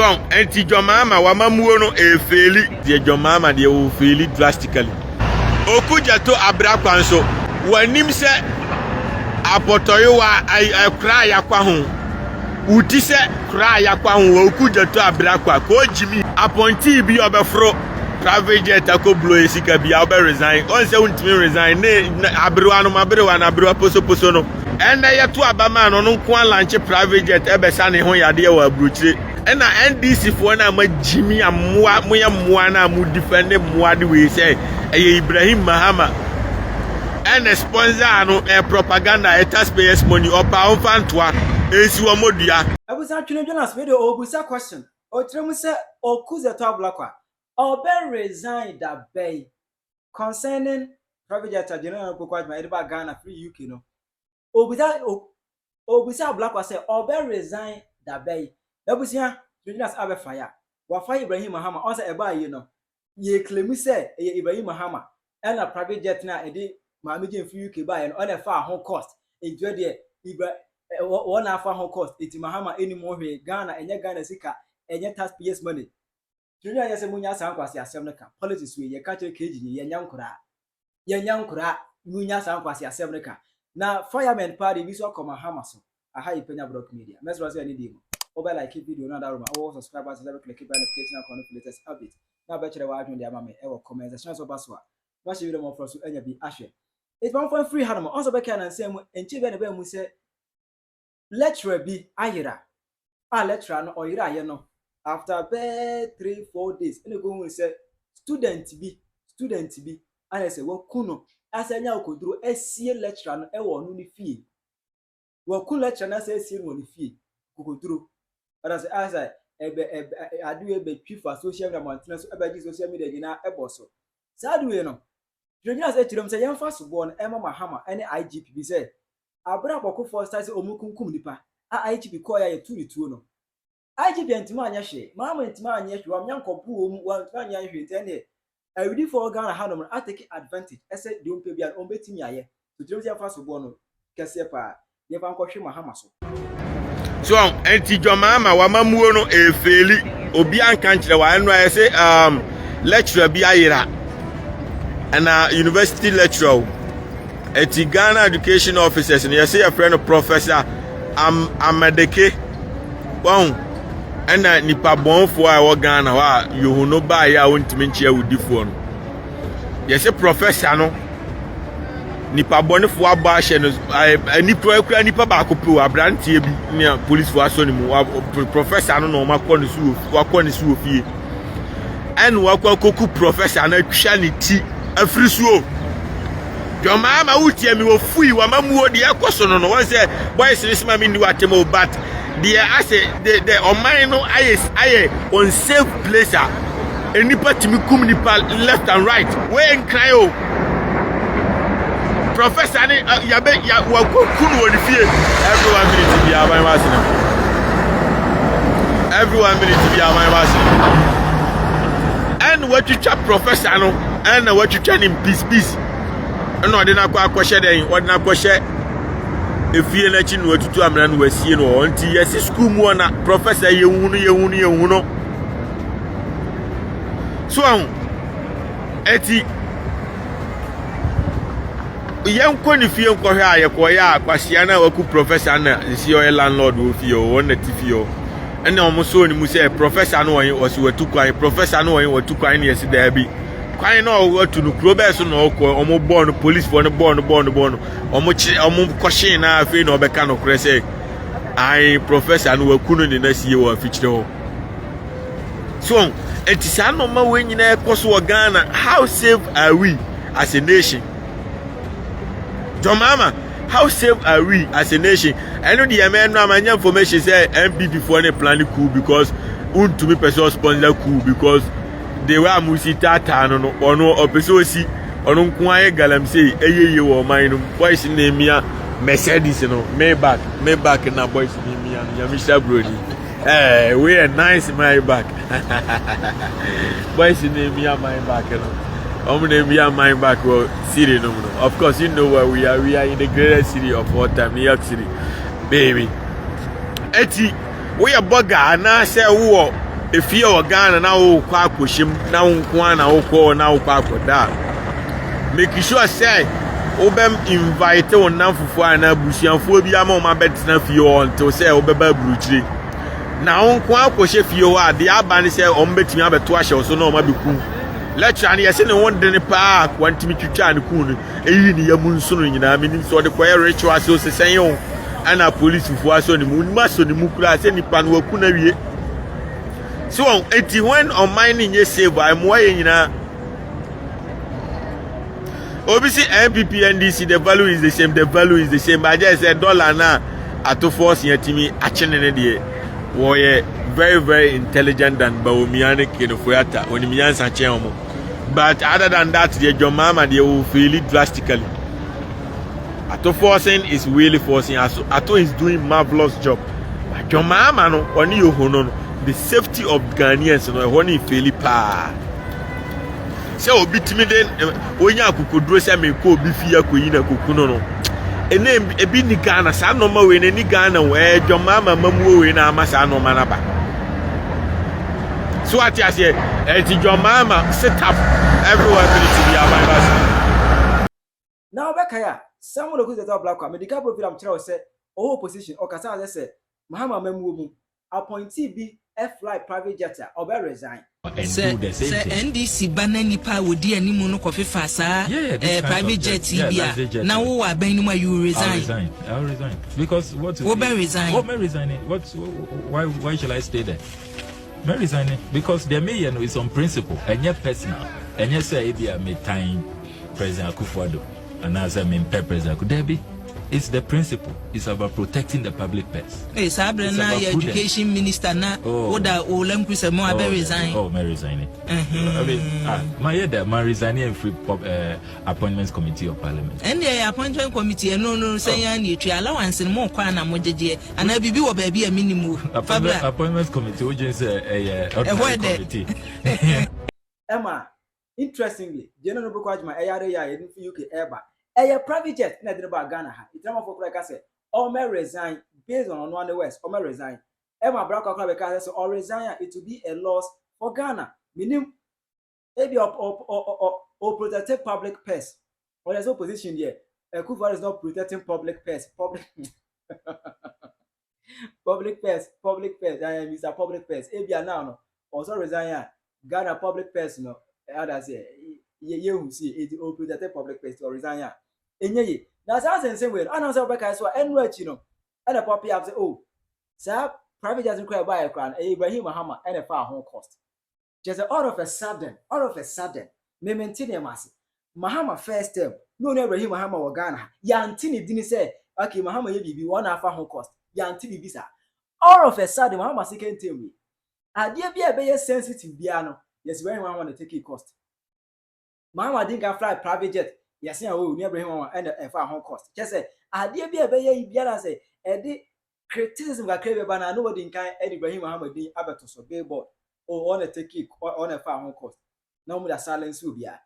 Bon, enti Mamaha wa mamuo no efeli de Mamaha de o feli drastically. Okudzeto Ablakwa nso wanim se apotoyo wa kra yakwa ho. Uti se kra yakwa ho Okudzeto Ablakwa ko Jimmy appointee bi obefro private jet akoblo esika bi obe resign. On se untimi resign ne abrewa na abrewa poso no. Enda yeto abama no nko launch private jet ebesa ne ho yade wa abrochire. And NDC for na ma Jimmy Mmoa moya na mu defend Mmoa the way say Ibrahim Mahama and sponsor no propaganda taxpayers money opa onfantoa esi wo modua. Abusa Twene Jonas video obusa question. O tremu se Okudzeto Ablakwa obe resign that bay concerning private jet general kokwa ma edeba Ghana free UK no. Obusa Ablakwa say obe resign that bay. Abusia Twene Jonas abe fire. Wa fire Ibrahim Mahama on say eba ye no. Ye claim say Ibrahim Mahama and a private jet na edi Mamaha free UK buy and on a far home cost. Enjoy there one half home cost. It's Mahama anymore Ghana and Ghana sika and your taxpayers money. Junior yes munya sankwasi asemneka politics we ye catch keji ye nyankura munya sankwasi asemneka na fireman party bi so Mamaha so aha Penyah block media mesro say any dey over like video na that room or subscribers to click the notification icon for latest update na be chere wa adwon dey ama me e wo comment section so baso a wa she video mo for so enya bi ahwe it one for free hanum on so be kan say mu enchi be na be mu say lecturer bi ayira lecturer no oyira aye no after 3-4 days and go say student bi and say wo kuno asanya okoduro esie lecturer no e wo no ni fie wo ku lecturer na say esie no ni fie okoduro as adu ebe twifa social media maintenance ebe di social media gina eboso sadu no Junior say tirom say yemfa so bo no Mamaha ene IGP bi say abra boko for start say omukunkum nipa IGP call ya tuo no IGP entima anya hwe mama entima anya hwe am yankopu omu wa anya hwe ntene awidi for Ghana hanom I take advantage ese de ompe bia on betimi aye so tirom say yemfa so bo no kese pa yemfa nkɔhwe Mahama so so enti Mamaha wa mamuo no efeli obi anka nkyere wa eno say lecturer bi ayira and university lecturer at Ghana education officers and you say a friend of professor Amadeke wow and nipa bon for our Ghana wa you no buy ya wontimi nchia wudi fo no yes a professor no nipa bon for abashe no nipa ekura nipa ba kopu abrantie bi ne police for aso ni mu professor no makɔ ne su ofie and wakɔ koku professor na twa ne ti afiri suo Mamaha uti mi wo fui wa mamuo de ekoso no won say boys this mama ndi watemo but the ase the oman no aye on safe place enipa timi kum nipa left and right we en cry o professor ni ya wa kunu woni fie everyone minute bi aban wasina and what you chat professor no and what you chat in peace no de na kwa kwhye den o de na kwhye efie na chi no atutu amra no wasie no nti yes school mu na professor yehu no so eti yanko ni fie nkohwe ayekọ ya kwahye na waku professor na si o landlord o fie o na ti fie o ene o mo so ni mu say professor no o si watu kwan professor no o watu kwan ne yes da bi kwan na o watu no krobeso no okọ o mo born police for no born o mo kwahye na afi na obeka no kure say ai professor no waku no ni na sie wo afichire ho so etisa no ma we nyina ekoso o Ghana how safe are we as a nation Mamaha, how safe are we as a nation? I know the man no amanya information say MPP for any plan coup because to me person sponsor coup because they were musita no ono opeso si ono nko aye galam say eyeye wo man no boys name ya Mercedes no Maybach na boys name ya Yamisha Brody we are nice Maybach boys name ya Maybach no Maybach city no. Of course, you know where we are. We are in the greatest city of all time, New York City, baby. Eti, we are burger and I say if you are Ghana now, Quakushim, now Kwana, Oko, now Quakoda. Make sure say, Obem invite on Namfu and Abushi and Phobia Mama Betina Fio until say Obeba Bruchi. Now, Quakushe Fio, the Abani say, Ombetin Abatuasha, so no Mabuku. Let's say, I send one in the park, one to meet you, Chan Kun, a Yamun Sun, I mean, so the choir ritual so say, and a police who was on the moon, Maso, the Mukra, any Panwakuna. So, 81 on mining, yes, say, I'm weighing now. Obviously, MPP NDC, the value is the same, but I just said $1 now at 2 force in your team, action in the were very, very intelligent than Baumianic in Fuata, when Mians and Cheomo. But other than that, the John Mama, they will feel it drastically. Ato forcing is really forcing. Ato is doing marvelous job. But John Mama, no, on you, the safety of Ghanaians, no, when he feel it, so bit me then when you could dress and make go before Queen Kukuno. A name a bit Ghana, San no more in any Ghana where your mama Mamu in Amasano Manaba. So what I say, your mama set up everyone to be a now back here, someone who's at Ablakwa, medical program said, all position or Casa said, Mahama Memu appointee be F-Flight private jetter or better resign. Say NDC banner nipa would dear ni mono coffee fasa private jet TBA. Now who are Benuma you resign? I'll resign. Because what may resign? What may resign? Why shall I stay there? May resign because the mayor is on principle and yet personal. And yes, I may time President Akufo-Addo and as I mean President Kudebi. It's the principle. It's about protecting the public purse. Hey, Sabra, now your education minister now. What that Olem Chris more resign. Oh, may resign. I mean, my head, my resigning and free appointments committee of parliament. And the appointment committee, no, say I need to allowance and more kwana mojeje. And I be what baby a minimum. Appointments committee, which is a committee. Emma, interestingly, General Bukwajma, Ayara, in UK Airba. A private jet, nothing about Ghana. It's not for like I said, or may resign based on one the West, or may resign. Emma Brown because or resign, it will be a loss for Ghana. Meaning, maybe or protected public purse. Or there's no position here. Kufuor is not protecting public purse. Public purse. Mr. Public purse. Ebia now, also resign. Ghana public purse, no. Others say, you see, it's all protected public purse or resign. Enye na sa sense we ana say obeka so enu achi no ana pop up say oh sir private jet cry buy kran Ibrahim Mahama ana fa ho cost just all of a sudden me maintain am ase Mahama first term no Ibrahim Mahama wo Ghana ya ntini dini say okay Mahama ye bibi won afa ho cost ya ntini bi sa all of a sudden Mahama second term we ade bia be sensitive bia no yes when one want to take it cost Mahama didn't fly private jet. Yes, I will never him and a far home cost. Just say, I dear be a bay, Biana say, a criticism got clever, but I know what in kind Ibrahim Mahama being able to survey board or on a take it on a far home cost. No more silence will be at.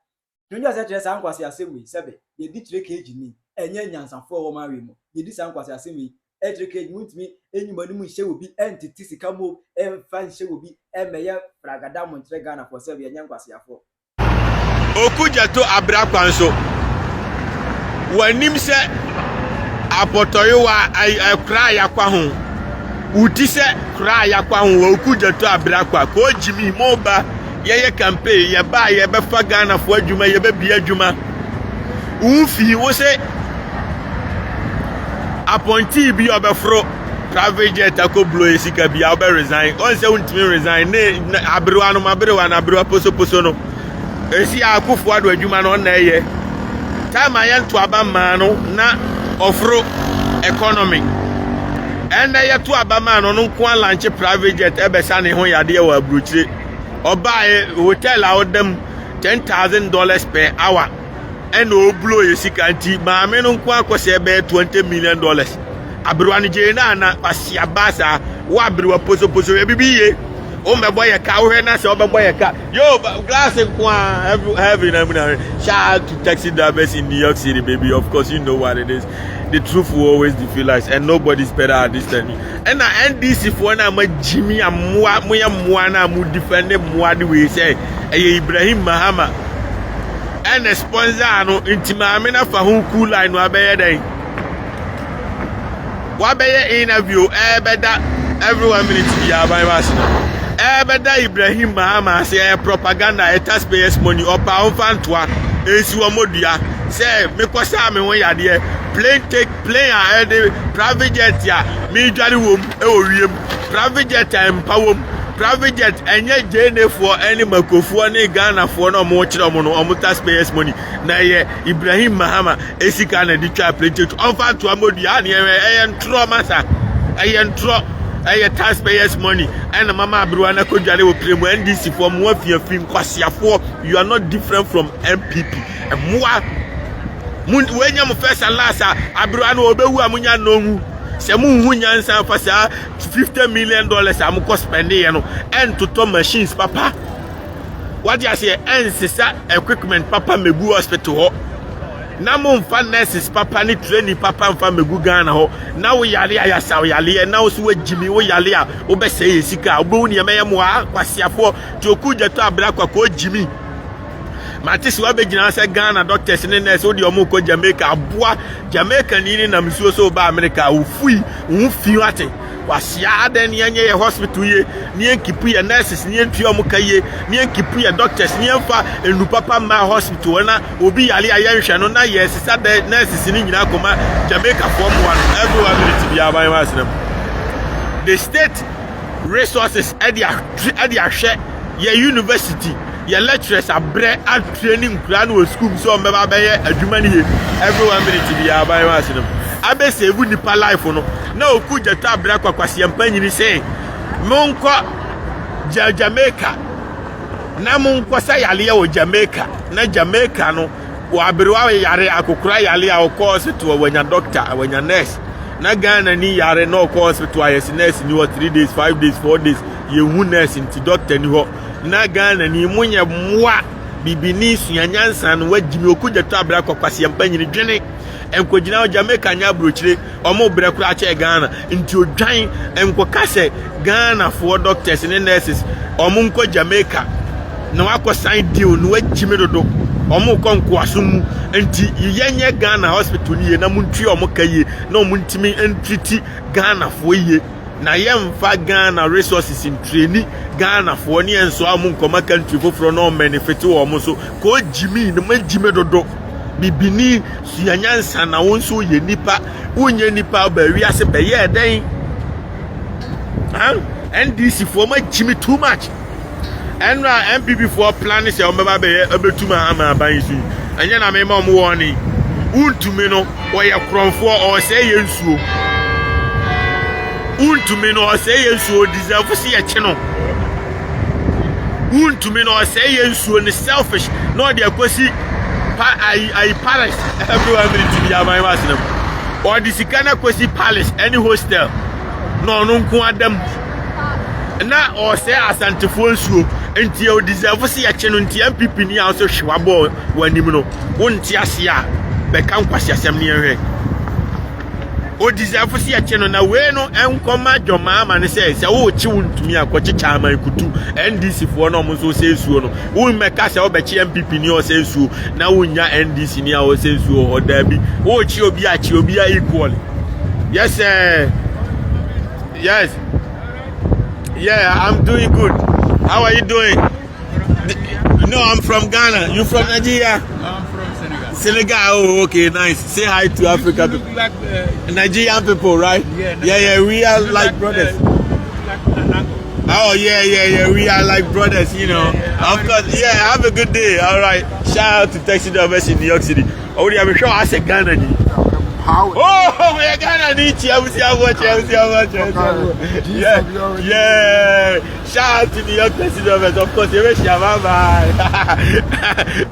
Don't just address Uncle Assembly, Sabe, you did take me, and Yans and 4 Marimo. You did Uncle Assembly, educate me, anybody will be entities come up and find she will be a mayor Fragadam and Tregana for Serbia and Yanquasiafo. Okudzeto Ablakwa nso wanim se apotoyo wa kra yakwa ho uti se kra yakwa ho Okudzeto Ablakwa ko Agyimifuo Mmoa ye campaign ye ba ye be fa Ghana fo adwuma ye be bia adwuma ufi wo se appointee bi obefro private jet akoblo esika bia obe resign on se untimi resign ne abrewa no mabrewa na abrewa poso no esi Akufo-Addo adwuma no na eye time ayen to abama no na ofro economy and aye to abama no nko launch private jet ebesa ne ho yade wa abrochire obae hotel awdem $10,000 per hour and o blow yesika nti maame no nko akose be $20 million abrewa ne je na asia basa wa abrewa poso e bibiye O me boy a car, we na say o boy a car. Yo, glass and heavy. Shout out to taxi drivers in New York City, baby. Of course, you know what it is. The truth will always defeat lies, and nobody's better at this than me. And I NDC for now, my Jimmy and Moana mu defend Moa the way say, Ibrahim Mahama. And a sponsor no intimamina for who cool line wabaya day. Wabaya interview, every 1 minute to be Ebeda Ibrahim Mahama say propaganda a taxpayers money or pound fan toa esu omodia say me kwasa me won yade plane ahead private jet ya me dware wom e owiem private jet empower private jet enye jene for any makofu ne Ghana for no mo kire mo no omo taxpayers money na ye Ibrahim Mahama esika na di twa plane jet on fan toa modia na ye ntro masa ntro taxpayers money and Mama Bruana Kojale will claim NDC for more film Kwasiafo. You are not different from MPP. And more when you first and last Abruano Obewu Amunya no Samu Hunyan for $50 million I'm spending and to turn machines, Papa. What you say and sister equipment Papa Mebu hospital. Na mo mfa nurses papa ni training papa mfa megu Ghana ho na wo yale ayasa wo yale na wo so wagimi wo yale a wo be sey sika obo ni emeye mo akwasiafo ti Okudzeto Ablakwa ko jimi matisi wa be gina se Ghana doctors ni nurse wo di omo ko Jamaica aboa Jamaica ni na msuo so ba America wo fui wo fi wate wasia aden yenye hospital ye ni enkipu ye nurses ni entu omo kaye ni enkipu ye doctors ni enfa enu papa ma hospital na obi yale ayenhwe no na yes sa the nurses ni nyina koma Jamaica form one everyone will be aban wasem the state resources edia hwe ye university ye lecturers abre at training plan wo school so meba be ye adwuma ni everyone will be aban wasem abe save nipa life no na Okudzeto Ablakwa kwasiampa nyini say monko Jamaica na monko sa yale o Jamaica na Jamaica no wa abrewa yare akokura yale a course to wanya doctor wanya nurse na Ghana ni yare no course to yes nurse ni 3 days 5 days 4 days ye hu nurse nti doctor ni ho na Ghana ni munye mwa bibini suyanyansa no wagimi Okudzeto Ablakwa kwasiampa nyini dwene enkojina Jamaica nya brochire omo brekura ache Ghana nti odwan enko kase Ghana for doctors and nurses omo nko Jamaica na wako sign deal no wagime dodo omo konko asum nti yenye Ghana hospital ni na muntui omo kaye na omo ntimi entreat Ghana for ye na yemfa Ghana resources in training Ghana for ni enso amu nkoma country foforo no benefit omo so ko jimi na magime dodo bibini suyanyansa na wonso ye nipa wonye nipa ba wiase be ye den NDC for ma jimi too much and MPP for plan is omeba be ebetuma ama ban su anya na me ma mo woni untumi no wo ye kronfo o say ye nsuo untumi no o say ye nsuo deserve si ye che no untumi no o say ye nsuo ni selfish no dey akosi I Palace everyone will be my master or the Sikana Kwesi Palace any hostel no nko adam na or say asante fonsuo enti o deserve see a chenu enti MPP ni also hwabo wanim no wonti ase a be kan kwase asem ne hwe o deserve see a chenu na we no enkoma dwoma ama ne say wo chi wontumi akwachicha aman kutu NDC for no mo so say suo no wo meka say obechi MPP ni o say suo na wonya NDC ni a o say suo ho da bi wo chi obi a equal yes yes yeah I'm doing good. How are you doing? No, I'm from Ghana. You from Nigeria? I'm from Senegal. Senegal. Oh, okay, nice. Say hi to Africa people. Like Nigerian people, right? Yeah. We are like brothers. Oh yeah. We are like brothers, you know. Of course. Yeah. Have a good day. All right. Shout out to taxi drivers in New York City. Oh, yeah. I'm sure I said Ghana. How? Oh, we're gonna need Chelsea. Yeah. Shout out to the young president, of course.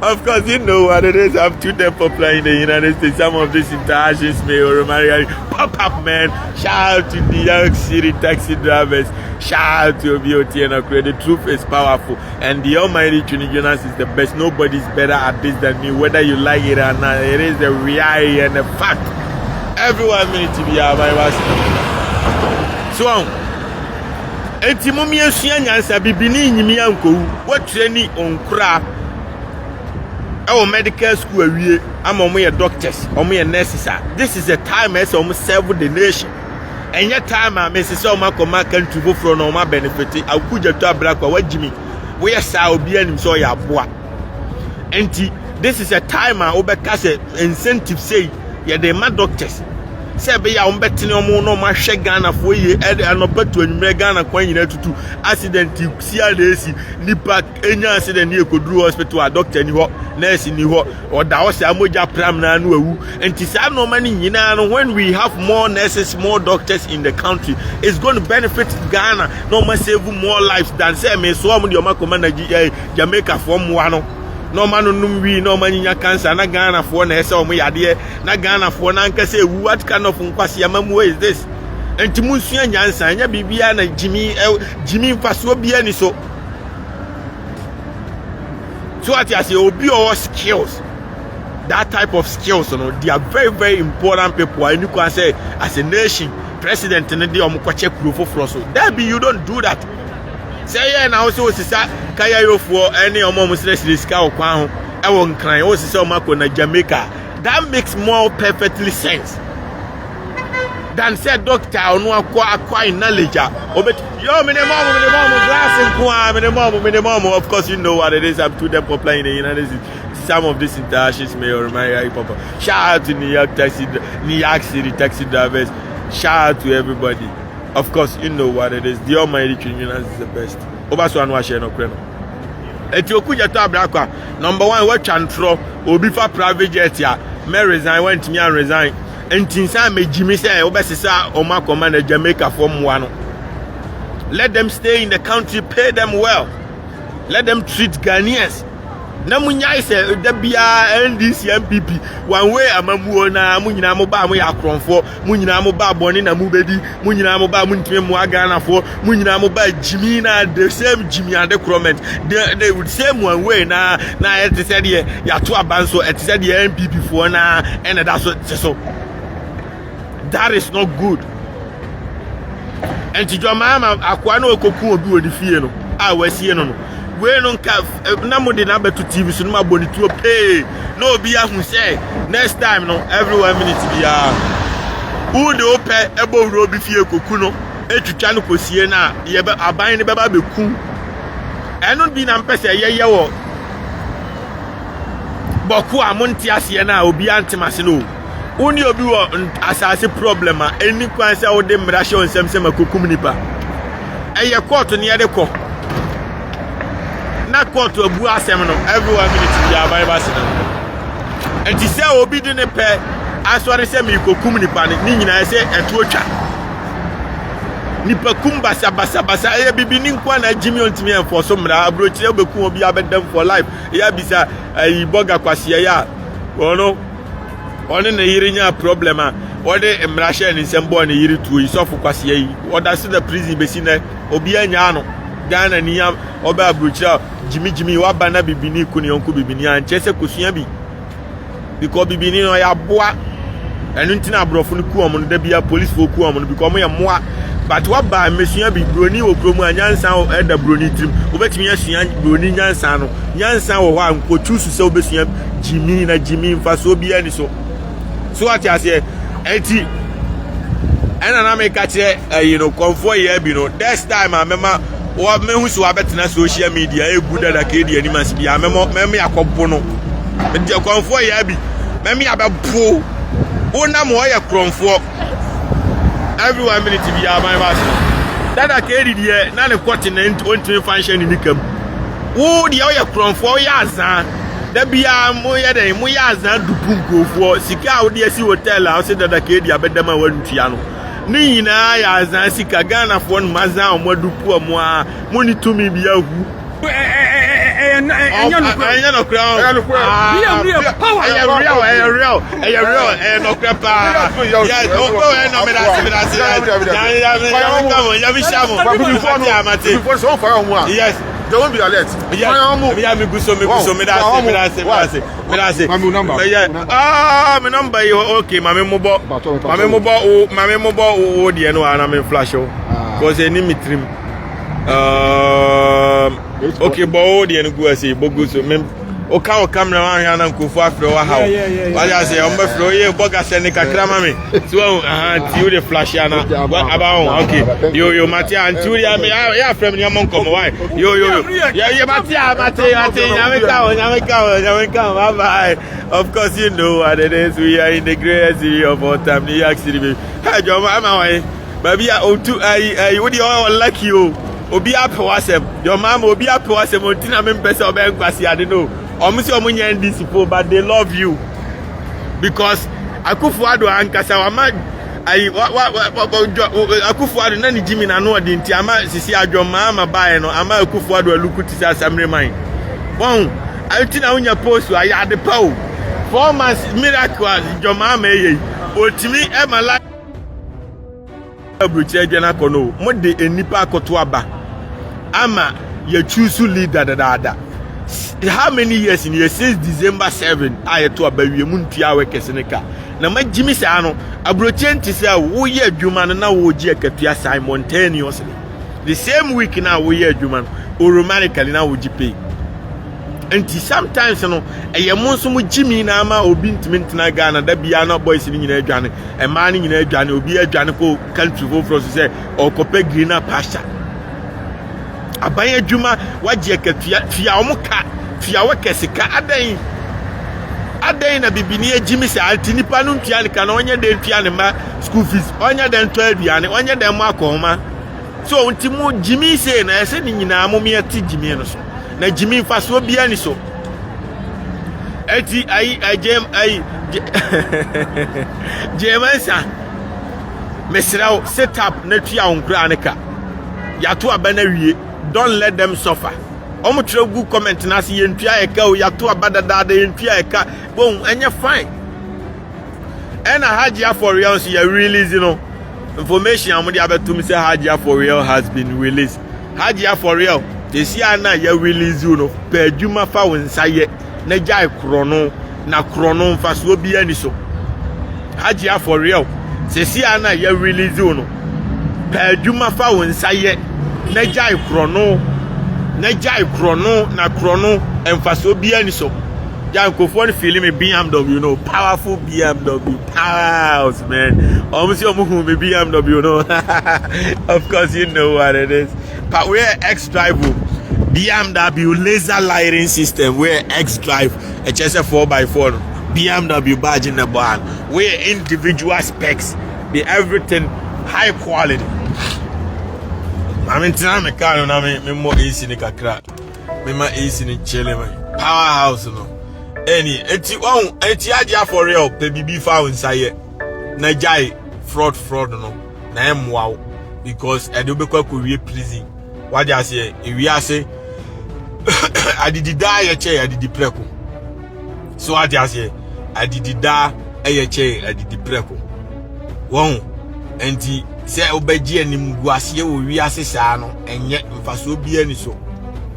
Of course, you know what it is. I'm too damn popular in the United States. Some of these interactions may or pop up, man. Shout out to the young city taxi drivers. Shout out to BOT and Akure. The truth is powerful, and the almighty Twene Jonas is the best. Nobody's better at this than me, whether you like it or not. It is the reality and the fact. Everyone needs to be our so enti mo miesua nyansa bibini nyimi anko what training on kra our medical school awie ama mo ye doctors omo ye nurses. This is a time as omo serve the nation. Enya time a mesese omo akoma country foforo no omo benefit Okudzeto Ablakwa wajimi we sa obi anim so ya boa enti this is a time a obeka say incentive say ye dey ma doctors say be ya umbetini omo no ma hwe Ghana fo ye anobeto anwumre Ghana kwan nyina tutu accident sia desi nipa enya accident ye koduru hospital a doctor ni ho nurse ni ho oda ho say amoja pram na anu awu enti say no mani nyina no when we have more nurses, more doctors in the country, it's going to benefit Ghana. No ma save more lives than say me so am de o ma command Jamaica for Mmoa no. No man no man in cancer, na Ghana for na ese omo yade na Ghana for na nka say what kind of nkwasi amamu is this? Enti munsua nyansa anya bibia na Jimmy faso bia ni so. So what you say obi or skills. That type of skills, you know, they are very, very important people. And you can say as a nation, president and the omukwache kurofo froso. There be you don't do that. Say yeah na also sisa kaya yo for any omo musres riska okwan ho e won kran o sisa omako na Jamaica. That makes more perfectly sense than said doctor onu akwa knowledge obet yo minimum glass minimum. Of course you know what it is. I'm too damn popular in the United States. Some of these interactions may or may pop up. Shout out to New York City taxi drivers. Shout out to everybody. Of course, you know what it is. The almighty Twene Jonas is the best. Obaso anwa share no kreno. Eti Okudzeto Ablakwa. Number 1, what chantro obi for private jet ya. Me resign, went me and resign. Enti nsa me Jimmy say obesisa oma command Jamaica for Mmoa no. Let them stay in the country, pay them well. Let them treat Ghanaians. Na munya ise da bia NDC MPP one way amamuo na munyina mo ba mo ya kronfo munyina mo ba boni na mu bedi munyina mo ba muntime mo Ghana fo munyina mo ba Jimmy na the same Jimmy and the comment they would same one way na it said here ya to abanso it said the MPP fo na and that's so that is not good. And to Mamaha akwa no koku obi odi fie no a wasie no we no ka na mo de na beto TV so no ma boni tuo pay no obi ahu say next time no every 1 minute bia who de ope ebo wuro obi fie koku no etwitwa no kosie na ye aban ne beba beku eno bi na mpese ye wo boku amonti ase na obi antemase no oni obi wo asase problem a eni kwan se wo de mrahye onsem akokum nipa eye court ne ye de ko na court obu asem no every 1 minute bia Bible say enti se obi de ne pe asore se mi kokum nipa ni nyina se etu otwa nipa kumba basa eye bibi ni nkwa na Jimmy ontimi enforce mra abrochire obeku obi abedam for life ya bisa ayi boga kwase ya ono na yiri nya problem a ode emrahye ni sembo na yiri tuo isofu kwase yi oda se the prison besi na obi anya no Ghana ni ya oba abrochire Jimmy wa bana bibini ku ni onku bibini anche se kosua bi because bibini no ya boa enu ntina abrofo no ku omo da bia police fo ku omo because omo ya moa but wa ba mesua bi broni wo kromu anyansa o eda broni trim obetimi asua broni nyansa no nyansa wo ho ankotu su se obesua Jimmy mfaso bia ni so ati ase enti ena na me ka kire you know comfort here bi no this time amema wa mehu so abetena social media egu dada ka edi animas bia meme yakobo no enti comfort here bi meme abepo ona mo ya kromfo every 1 minute bia my boss dada ka edi die na ne continent ontwe function ni kam wo dia ya kromfo ya azan da bia mo ye den mo ya azan dupu nkofo sika wo de asi hotel a wo se dada ke dia bedama wantua no ni nyina ya azan sika Ghana fo no mazan mo dupu mo a mo ni tumi bia hu enya no kra power real no kra pa yeah no no me da yes they won't be alert. Yeah, me guso me that's my number. My number okay, mame mobo o de no ana me flash o. Cause any me trim. Okay, bo de no go say bogu so me o ka o camera wan hia na nkofo afre wa ha. Why I say on be fro ye boga se ne kakra mame. So ti o de flash ana about okay. Yo mate anti o ya afre me nyam nkom why. Yo yeah mate bye bye. Of course you know what it is. We are in the greatest city of all time, New York City. Hey John, am I baby o tu I what you all like you. Obi apewasem your mama obi apewasem ontina me pese obe nkwasi ade no omusi omunya ndisi po but they love you because Akufo-Addo ankasa wama ai Akufo-Addo na ni jimi na no odi nti ama sisi adwo mama bae no ama Akufo-Addo alukuti sa samre man won altina unya post ayi ade pa o 4 months miracle jo mama eyi otimi e mala abruche dwana kono mo de enipa akoto aba ama you choose leader da. How many years in year since December 7 ayeto abawie muntua wekeseneka na magimi sa no abroche nti say wo ye adwuma no na wo gi akatua simultaneously the same week na wo ye adwuma no romanically na wo gi pay nti sometimes no eye mo nso mo gimi na ama obi ntmentina Ghana da bia na boys ni nyina adwane e ma ni nyina adwane obi adwane ko country for us say okope greener pasture abanye adwuma wagye akatua fia omuka fia wekesika adan na bibini agimi se altinipa no ntua ne kana onye de ntua ne ma school fees onye de ntua aduane onye de mo akoma so nti mo gimi se na ese ni nyina mo me ati gimi no so na gimi mfa so bia ni so eti jemansa mesraw set up na tua onkra ne ka yato abana wie don't let them suffer. Omo tire good comment na se yentua eka o yato abadada da yentua eka bon enye fine. And Agyimifuo Real so you release information am dey abetum say Agyimifuo Real has been released. Agyimifuo Real they see na you release you no per adwuma fa wonsa ye na jai krono na krono mfa so bi ani so. Agyimifuo Real they see na you release you no per adwuma fa wonsa ye na jai krono na krono emfaso bia ni so Jankofo ni feeling me BMW no powerful BMW powers man almost you hu me BMW no of course you know what it is but we're X-Drive BMW laser lighting system we're X-Drive HSF 4x4 BMW badge in the barn we're individual specs the everything high quality. I mean, I'm a car and I'm more easy in a crack. Me my easy in chilling, powerhouse, no. Any, it's Agyimifuo Real, baby found inside Najai fraud, no. Na wow, because I do because we pleasing. What I say, if we are say, I did die a chair, I did the preco. So what I say, I did die a chair, I did the preco. One, and say obeji anim guase wo wiase saa no enye mfaso bia ni so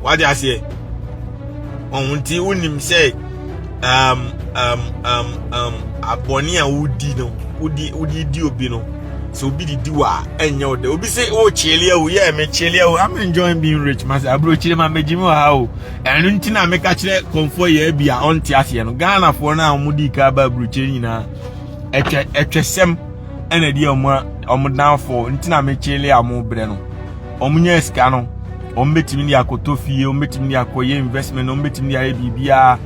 what I say onti unim say aboni a wudi no wudi di obi no so obi di wa enye ode obi say o chele o ye me chele o I'm enjoying being rich mas abro chile ma megimi ha o enu nti na me ka chile komfo ye bia onti ase no Ghana for na omudi ka ba abro chile nyina etwesem ena di omudanfo ntina mechele amubre no omunya esika no ombetimi ni akotofie ombetimi ni akoye investment ombetimi ni bibia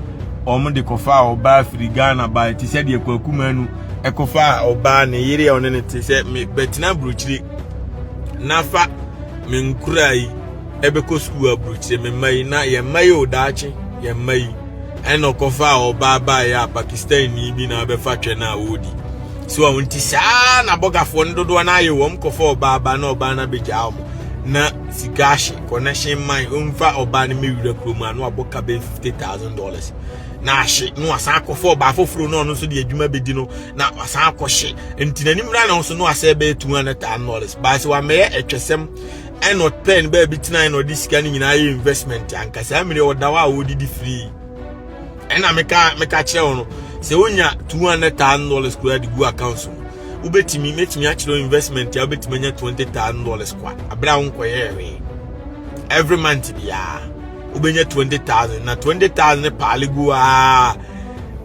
omde kofa oba Afrigana ba ti se de kwakumanu ekofa oba ne yire onene ti se betina bruchiri nafa menkurai ebeko school abruchiri me mai na ye mai odachi ye mai eno kofa obaba ya Pakistan ni bi na befa Twene a wodi so a wonti saa na bogafo ndodo na aye wom kofa obaba na oba na beja omo na sikashi connection man umfa oba na mewira krom anu aboka be $50,000 na ahye no asan kofa oba foforo no no so de adwuma bedi no na asan akohye ntinani mra na so no asa be $200,000 ba se wa me etwesem eno pen ba bitina no disika ni nyina ye investment ankasa amire odawa wodi free ena meka kire no se onya $200,000 kura di go account so ubetimi metimi akire investment ya ubetimi anya $20,000 kwa abra wonko ye every month bia ubenya $20,000 na $20,000 pa go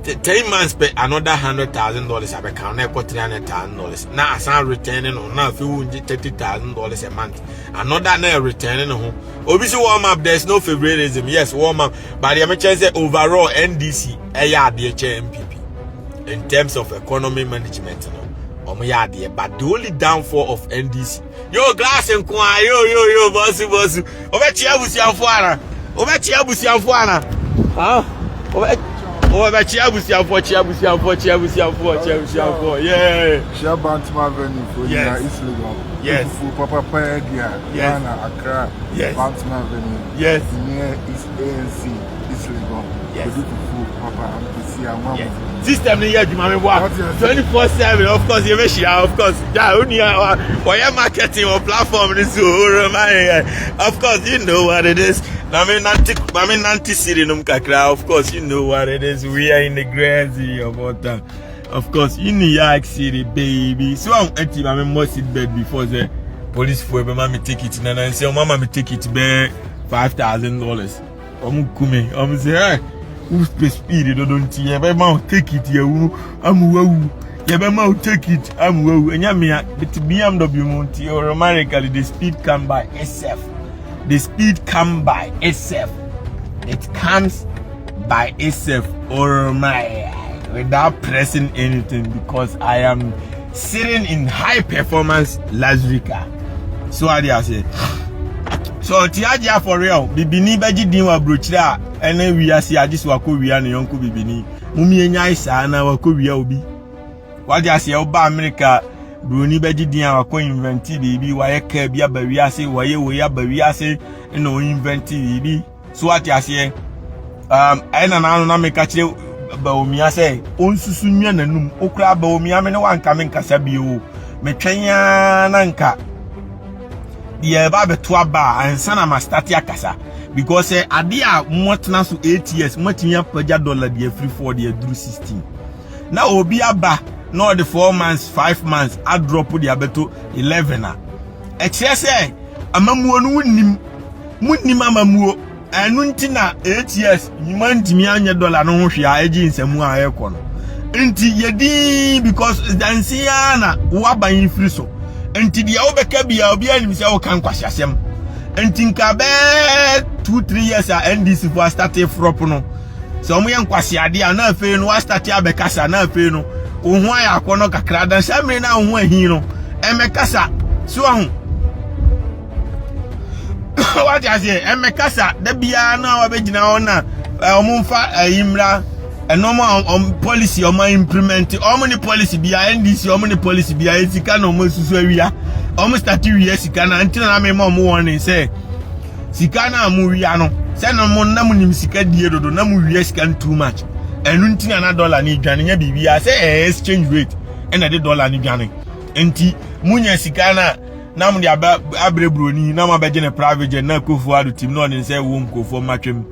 10 months per another $100,000 abeka na ekọ $300,000 na asan returning no na fe wunji $30,000 a month another na returning no obi si warm up there's no favoritism yes warm up but the mention say overall NDC eya ade che MPP in terms of economy management no omo ya ade but the only downfall of NDC yo glass nko yo boss obechi abusiafo ana ha obechi abusiafo yeah Shabantima Avenue for East Legon. Yes. Papa Penyah, Naana, Accra. Yes. Bantima Avenue. Yes. Near East ANC, East Legon. Yes. Papa, I'm yes. System ni ya juma me wa 24/7 of course you share of course yeah only or marketing or platform this of course you know what it is I mean nanti city num kakra of course you know what it is we are in the crazy about that of course in New York City baby so I'm empty I must sit bed before the police for me take it and say mama me take it be $5,000 I'm say who speed you don't see be ma take it you am wow you be ma take it am wow enya me the BMW monti or American the speed come by itself it comes by itself or my without pressing anything because I am sitting in high performance luxury car so I say so tiaja for real bibini beji din wa brochira ene wiase agisi wako wia ne yonko bibini mumi enya isa na wako wia obi wadi ase oba America broni beji din wako invent bibi waye ka bia ba wiase waye wo ya ba wiase ene o invent bibi so wadi ase ena na meka kire ba omia se onsusu nwa nanum okura ba omia me ne wanka me nkasa bio metwenya na nka yeah ba to aba ansa na ma start akasa because ade a motna so 8 years motinya paja dollar dey free for dey through 16 na obi aba no the 4 months 5 months a drop dey abeto 11 na excess amamuo no munnim amamuo anu nti na 8 years nyuma ntimi anya dollar no ho hwe a agi nsamu a ekọ no nti yedi because dansia na wo ban free so enti dia obeka bia obi anim se wo kan kwasiasem enti nka be 2-3 years a NDC for start frop no so mo yen kwasiade a na afi no wa start abekasa na afi no ohun aya akono kakra dan samre na ohun ahin no emekasa so ahun what I say emekasa da bia na wa begina ona omumfa ayimra a normal policy or my implement omni policy bia NDC omni policy bia esika na omo susu awia omo start wi sika na antina na me mo warning say sika na amu wia no say na mo na mu nim sika die dodo na mu wi sika too much enu ntina na dollar ni dwane nya bibia say exchange rate and the dollar ni dwane enti munya sika na mu dia abrebroni na ma beje ne private jet na kofu adu team no ne say wo nkofo matwem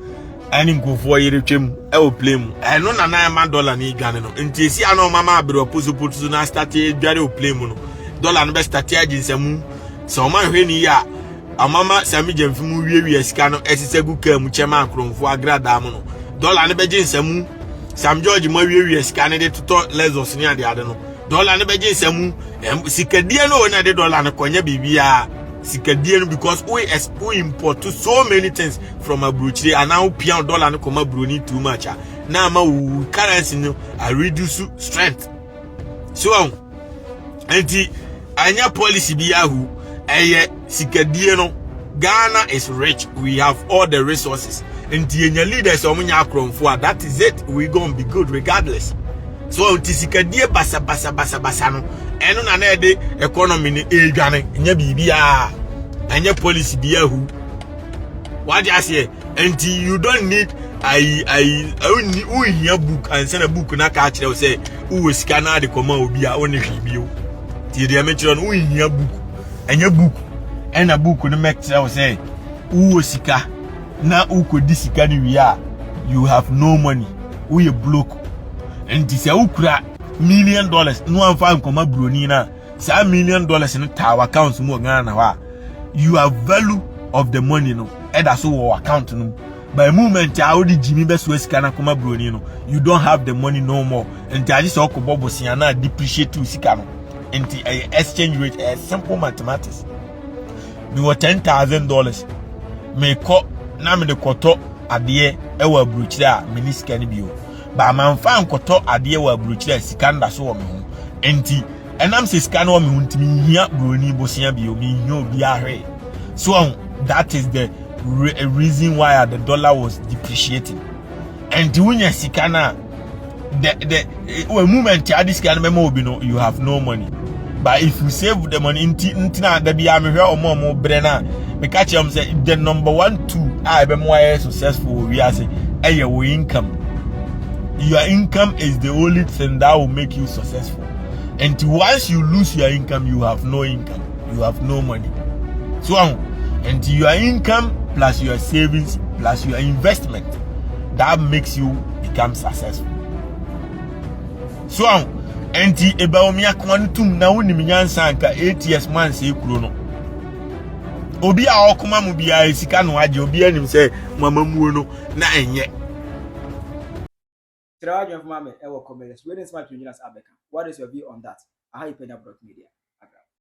ani nkofo yere twem e o play mu eno na $9 ni dwane no enti esi ana mama abre opozu na start dwane o play mu no dollar no be start aginsemu so ma hwe ni ya amama sami jemfimu wie sika no esisegu ka mu chema akromfo agrada mu no dollar no be ginsemu Sam George ma wie sika ne de toto lezos ni ade no dollar no be ginsemu sikadie no na de dollar no konya bibia sikadie no because we import so many things from abroad and now pian dollar no come broni too much na ma currency no a reduce strength so anti anya policy bi yahu eye sikadie no Ghana is rich. We have all the resources. And the leaders that is it. We're gonna be good regardless. So tisikadie basa no. Eno na na de economy ni edwane. Nya bibia. Anya policy bia hu. What you say? And you don't need I only hear book and send a book na ka kire say who scanner the command obi a oni hwibio. Ti de mention who hear book. Anya book. And a book no make say who sika na ukodi sika ni wi a you have no money. Who you bloke. And this ukura $1 million no am fa nkoma broni na $1 million in our accounts mo Ghana na you have value of the money no e da so wo account no by moment a odi jimi be so sika na koma broni no you don't have the money no more and that is okobo bosia na depreciate sika no and the exchange rate is simple mathematics me wo $10,000 me ko na me de koto ade e wa bruchire a me ni sika ni bio ba man fa nkoto ade wa bruchire sika nda so wo me ho enti enam se sika na wo me ho ntimi hia broni bosia bio me hia obi ahwe so that is the reason why the dollar was depreciating and when you sika na the moment you this sika na memo obi no you have no money but if you save the money intina da bia me hwe omo bre na me catch am say the number 1 2 I be more successful we are say your income. Your income is the only thing that will make you successful. And once you lose your income, you have no income. You have no money. So, and your income plus your savings plus your investment, that makes you become successful. So, and the Ebaomia quantum now in Minyansanka 8 years man say Kurono. Obi a okuma mu bia esika no age obi anim say mama muo na enye. Ibrahim Mahama, comment. What is your view on that? I have Penyah Media.